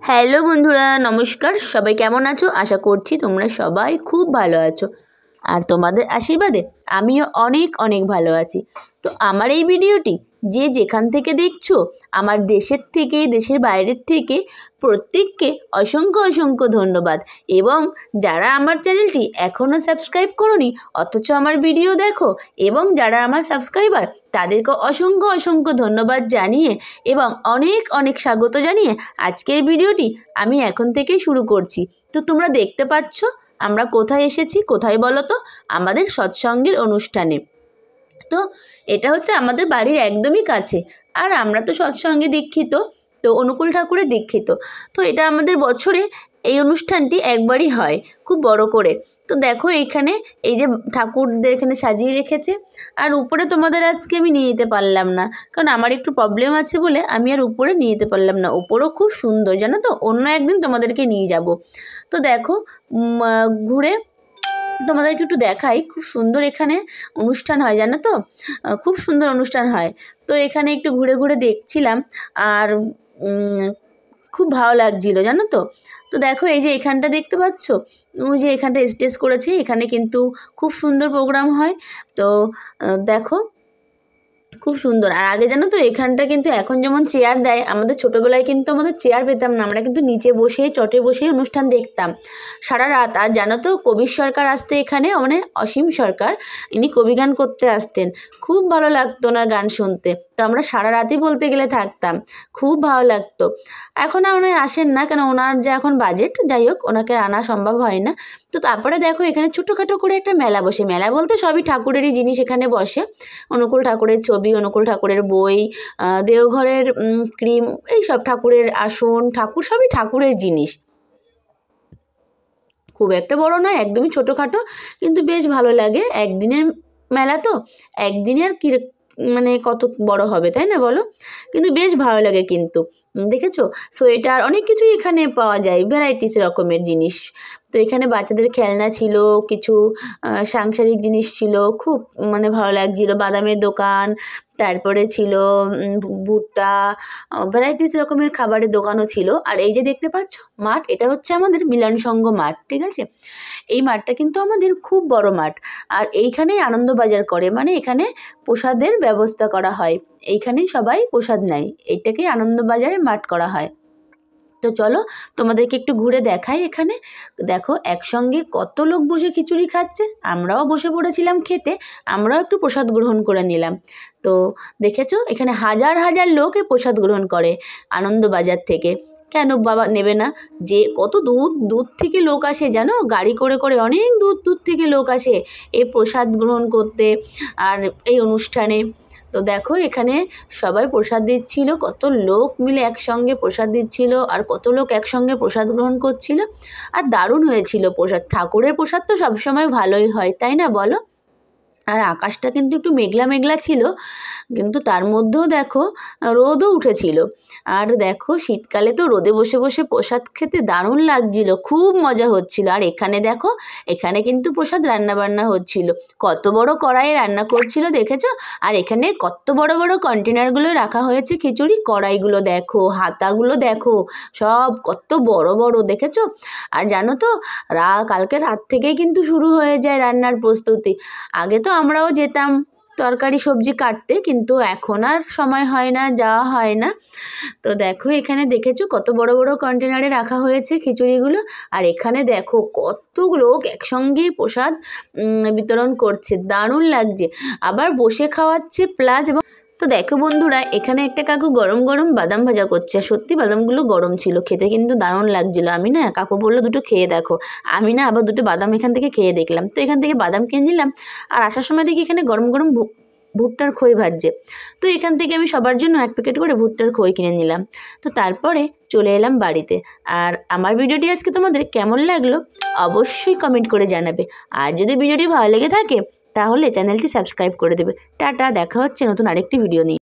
Hello বন্ধুরা, নমস্কার। সবাই কেমন আছো? আশা করছি তোমরা সবাই খুব ভালো আছো, আর তোমাদের আশীর্বাদে আমিও অনেক অনেক ভালো আছি। তো আমার এই ভিডিওটি যে যেখান থেকে দেখছো, আমার দেশের থেকে দেশের বাইরের থেকে প্রত্যেককে অসংখ্য অসংখ্য ধন্যবাদ। এবং যারা আমার চ্যানেলটি এখনও সাবস্ক্রাইব করোনি অথচ আমার ভিডিও দেখো, এবং যারা আমার সাবস্ক্রাইবার তাদেরকে অসংখ্য অসংখ্য ধন্যবাদ জানিয়ে এবং অনেক অনেক স্বাগত জানিয়ে আজকের ভিডিওটি আমি এখন থেকেই শুরু করছি। তো তোমরা দেখতে পাচ্ছ আমরা কোথায় এসেছি, কোথায় বলো তো? আমাদের সৎসঙ্গের অনুষ্ঠানে। তো এটা হচ্ছে আমাদের বাড়ির একদমই কাছে, আর আমরা তো সৎসঙ্গে দীক্ষিত, তো অনুকূল ঠাকুরের দীক্ষিত। তো এটা আমাদের বছরে এই অনুষ্ঠানটি একবারই হয়, খুব বড় করে। তো দেখো এইখানে এই যে ঠাকুরদের এখানে সাজিয়ে রেখেছে, আর উপরে তোমাদের আজকে আমি নিয়ে যেতে পারলাম না, কারণ আমার একটু প্রবলেম আছে বলে আমি আর উপরে নিয়ে যেতে পারলাম না। উপরেও খুব সুন্দর, জানো তো, অন্য একদিন তোমাদেরকে নিয়ে যাব। তো দেখো ঘুরে তোমাদেরকে একটু দেখাই, খুব সুন্দর এখানে অনুষ্ঠান হয়, জানো তো, খুব সুন্দর অনুষ্ঠান হয়। তো এখানে একটু ঘুরে ঘুরে দেখছিলাম, আর খুব ভালো লাগছিল, জানো তো। তো দেখো এই যে এখানটা দেখতে পাচ্ছ, ওই যে এখানটা স্টেজ করেছে, এখানে কিন্তু খুব সুন্দর প্রোগ্রাম হয়। তো দেখো খুব সুন্দর। আর আগে জানো তো এখানটা কিন্তু এখন যেমন চেয়ার দেয়, আমাদের ছোটোবেলায় কিন্তু আমাদের চেয়ার পেতাম না, আমরা কিন্তু নিচে বসে চটে বসেই অনুষ্ঠান দেখতাম সারা রাত। আর জানো তো কবির সরকার আসতো এখানে, মানে অসীম সরকার, ইনি কবিগান করতে আসতেন। খুব ভালো লাগতো ওনার গান শুনতে, তো আমরা সারা রাতই বলতে গেলে থাকতাম, খুব ভালো লাগতো। এখন আর উনি আসেন না, কেন ওনার যে এখন বাজেট, যাই হোক ওনাকে আনা সম্ভব হয় না। তো তারপরে দেখো এখানে ছোটোখাটো করে একটা মেলা বসে, মেলা বলতে সবই ঠাকুরেরই জিনিস এখানে বসে। অনুকূল ঠাকুরের ছবি, অনুকূল ঠাকুরের বই, দেওঘরের ক্রিম, এইসব ঠাকুরের আসন, ঠাকুর সবই ঠাকুরের জিনিস। খুব একটা বড় নয়, একদমই ছোটোখাটো, কিন্তু বেশ ভালো লাগে। একদিনের মেলা তো, একদিনে আর কি মানে কত বড় হবে, তাই না বলো? কিন্তু বেশ ভালো লাগে। কিন্তু দেখেছো সোয়েটার, অনেক কিছুই এখানে পাওয়া যায়, ভ্যারাইটিস রকমের জিনিস। তো এখানে বাচ্চাদের খেলনা ছিল, কিছু সাংসারিক জিনিস ছিল, খুব মানে ভালো লাগছিল। বাদামের দোকান, তারপরে ছিল ভুট্টা, ভ্যারাইটিস রকমের খাবারের দোকানও ছিল। আর এই যে দেখতে পাচ্ছ মাঠ, এটা হচ্ছে আমাদের মিলন সংঘ মাঠ, ঠিক আছে? এই মাঠটা কিন্তু আমাদের খুব বড় মাঠ, আর এইখানেই আনন্দবাজার করে, মানে এখানে প্রসাদের ব্যবস্থা করা হয়, এইখানেই সবাই প্রসাদ নেয়, এইটাকেই আনন্দবাজারের মাঠ করা হয়। তো চলো তোমাদেরকে একটু ঘুরে দেখাই। এখানে দেখো একসঙ্গে কত লোক বসে খিচুড়ি খাচ্ছে, আমরাও বসে পড়েছিলাম খেতে, আমরাও একটু প্রসাদ গ্রহণ করে নিলাম। তো দেখেছো এখানে হাজার হাজার লোক এই প্রসাদ গ্রহণ করে আনন্দবাজার থেকে। কেন বাবা নেবে না? যে কত দূর দূর থেকে লোক আসে জানো, গাড়ি করে করে অনেক দূর দূর থেকে লোক আসে এই প্রসাদ গ্রহণ করতে আর এই অনুষ্ঠানে। তো দেখো এখানে সবাই প্রসাদ দিচ্ছিল, কত লোক মিলে একসঙ্গে প্রসাদ দিচ্ছিল, আর কত লোক একসঙ্গে প্রসাদ গ্রহণ করছিল। আর দারুণ হয়েছিল প্রসাদ, ঠাকুরের প্রসাদ তো সবসময় ভালোই হয়, তাই না বলো? আর আকাশটা কিন্তু একটু মেঘলা মেঘলা ছিল, কিন্তু তার মধ্যেও দেখো রোদও উঠেছিল। আর দেখো শীতকালে তো রোদে বসে বসে প্রসাদ খেতে দারুণ লাগছিল, খুব মজা হচ্ছিল। আর এখানে দেখো, এখানে কিন্তু প্রসাদ রান্নাবান্না হচ্ছিল, কত বড় কড়াইয়ে রান্না করছিল দেখেছো? আর এখানে কত বড় বড় কন্টেনারগুলো রাখা হয়েছে খিচুড়ি, কড়াইগুলো দেখো, হাতাগুলো দেখো, সব কত বড় বড়, দেখেছো? আর জানো তো কালকে রাত থেকেই কিন্তু শুরু হয়ে যায় রান্নার প্রস্তুতি। আগে তো আমরাও যেতাম তরকারি সবজি কাটতে, কিন্তু এখন আর সময় হয় না, যাওয়া হয় না। তো দেখো এখানে দেখেছো কত বড় বড় কন্টেনারে রাখা হয়েছে খিচুড়িগুলো। আর এখানে দেখো কত লোক একসঙ্গেই প্রসাদ বিতরণ করছে, দারুণ লাগছে, আবার বসে খাওয়াচ্ছে প্লাস। এবং তো দেখো বন্ধুরা, এখানে একটা কাকু গরম গরম বাদাম ভাজা করছে, আর সত্যি বাদামগুলো গরম ছিল, খেতে কিন্তু দারুণ লাগছিলো। আমি না, কাকু বললো দুটো খেয়ে দেখো, আমি না আবার দুটো বাদাম এখান থেকে খেয়ে দেখলাম। তো এখান থেকে বাদাম কিনে নিলাম, আর আসার সময় দেখি এখানে গরম গরম ভুট্টার খই ভাজছে। তো এখান থেকে আমি সবার জন্য এক প্যাকেট করে ভুট্টার খই কিনে নিলাম। তো তারপরে চলে এলাম বাড়িতে। আর আমার ভিডিওটি আজকে তোমাদের কেমন লাগলো অবশ্যই কমেন্ট করে জানাবে, আর যদি ভিডিওটি ভালো লেগে থাকে তাহলে চ্যানেলটি সাবস্ক্রাইব করে দেবে। টাটা, দেখা হচ্ছে নতুন আরেকটি ভিডিও নিয়ে।